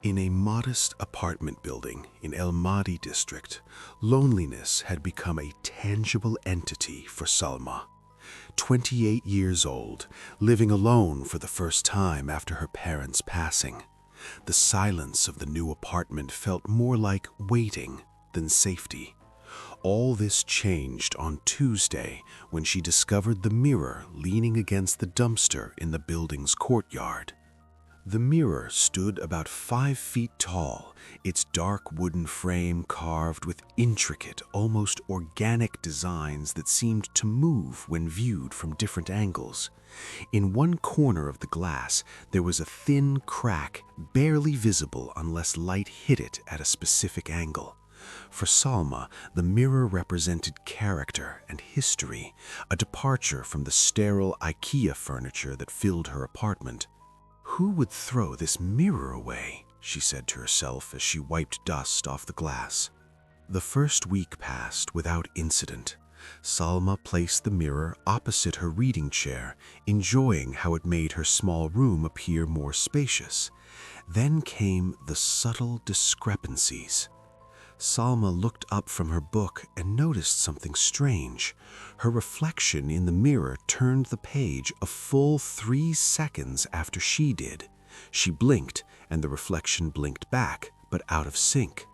In a modest apartment building in El Mahdi district, loneliness had become a tangible entity for Salma. 28 years old, living alone for the first time after her parents' passing. The silence of the new apartment felt more like waiting than safety. All this changed on Tuesday when she discovered the mirror leaning against the dumpster in the building's courtyard. The mirror stood about 5 feet tall, its dark wooden frame carved with intricate, almost organic designs that seemed to move when viewed from different angles. In one corner of the glass, there was a thin crack, barely visible unless light hit it at a specific angle. For Salma, the mirror represented character and history, a departure from the sterile IKEA furniture that filled her apartment. "Who would throw this mirror away?" she said to herself as she wiped dust off the glass. The first week passed without incident. Salma placed the mirror opposite her reading chair, enjoying how it made her small room appear more spacious. Then came the subtle discrepancies. Salma looked up from her book and noticed something strange. Her reflection in the mirror turned the page a full 3 seconds after she did. She blinked, and the reflection blinked back, but out of sync.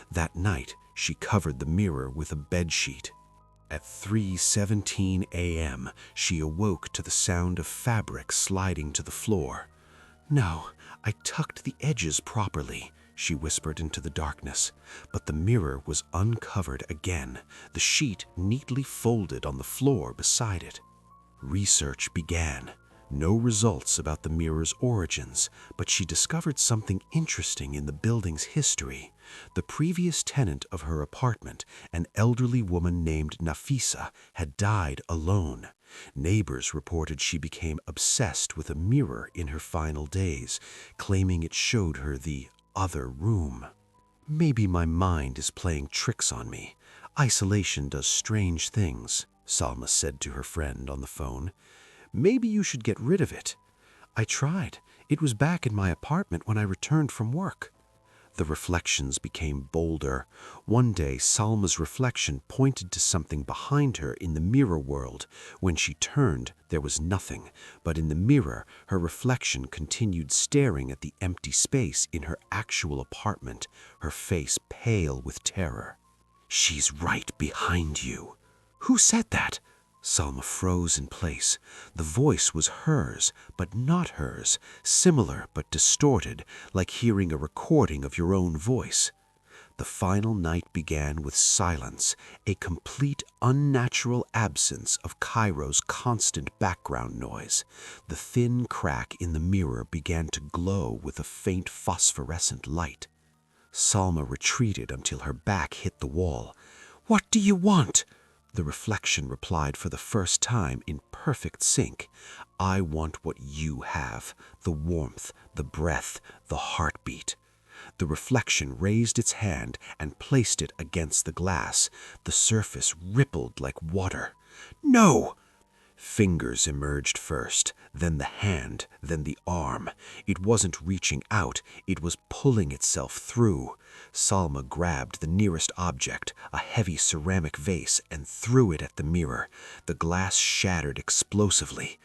That night, she covered the mirror with a bedsheet. At 3:17 a.m., she awoke to the sound of fabric sliding to the floor. "No, I tucked the edges properly," she whispered into the darkness, but the mirror was uncovered again, the sheet neatly folded on the floor beside it. Research began. No results about the mirror's origins, but she discovered something interesting in the building's history. The previous tenant of her apartment, an elderly woman named Nafisa, had died alone. Neighbors reported she became obsessed with a mirror in her final days, claiming it showed her the other room. "Maybe my mind is playing tricks on me. Isolation does strange things," Salma said to her friend on the phone. "Maybe you should get rid of it." "I tried. It was back in my apartment when I returned from work." The reflections became bolder. One day, Salma's reflection pointed to something behind her in the mirror world. When she turned, there was nothing, but in the mirror, her reflection continued staring at the empty space in her actual apartment, her face pale with terror. "She's right behind you." "Who said that?" Salma froze in place. The voice was hers, but not hers, similar but distorted, like hearing a recording of your own voice. The final night began with silence, a complete unnatural absence of Cairo's constant background noise. The thin crack in the mirror began to glow with a faint phosphorescent light. Salma retreated until her back hit the wall. "What do you want?" The reflection replied for the first time in perfect sync. "I want what you have, the warmth, the breath, the heartbeat." The reflection raised its hand and placed it against the glass. The surface rippled like water. "No!" Fingers emerged first, then the hand, then the arm. It wasn't reaching out, it was pulling itself through. Salma grabbed the nearest object, a heavy ceramic vase, and threw it at the mirror. The glass shattered explosively.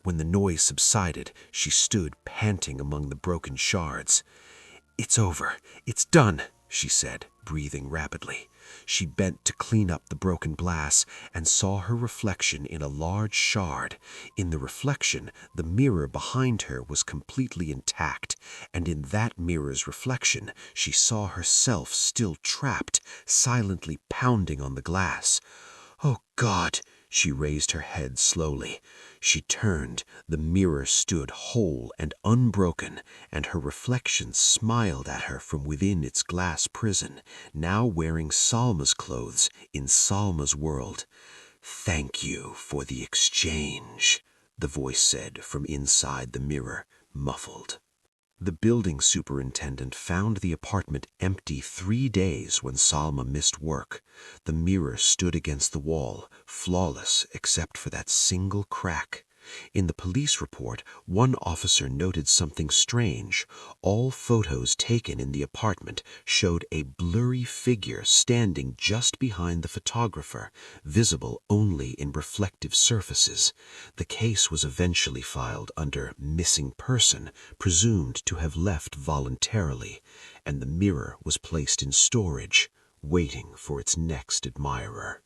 When the noise subsided, she stood panting among the broken shards. "It's over. It's done," she said, breathing rapidly. She bent to clean up the broken glass and saw her reflection in a large shard. In the reflection, the mirror behind her was completely intact, and in that mirror's reflection, she saw herself still trapped, silently pounding on the glass. "Oh God!" She raised her head slowly. She turned. The mirror stood whole and unbroken, and her reflection smiled at her from within its glass prison, now wearing Salma's clothes in Salma's world. "Thank you for the exchange," the voice said from inside the mirror, muffled. The building superintendent found the apartment empty 3 days when Salma missed work. The mirror stood against the wall, flawless except for that single crack. In the police report, one officer noted something strange. All photos taken in the apartment showed a blurry figure standing just behind the photographer, visible only in reflective surfaces. The case was eventually filed under missing person, presumed to have left voluntarily, and the mirror was placed in storage, waiting for its next admirer.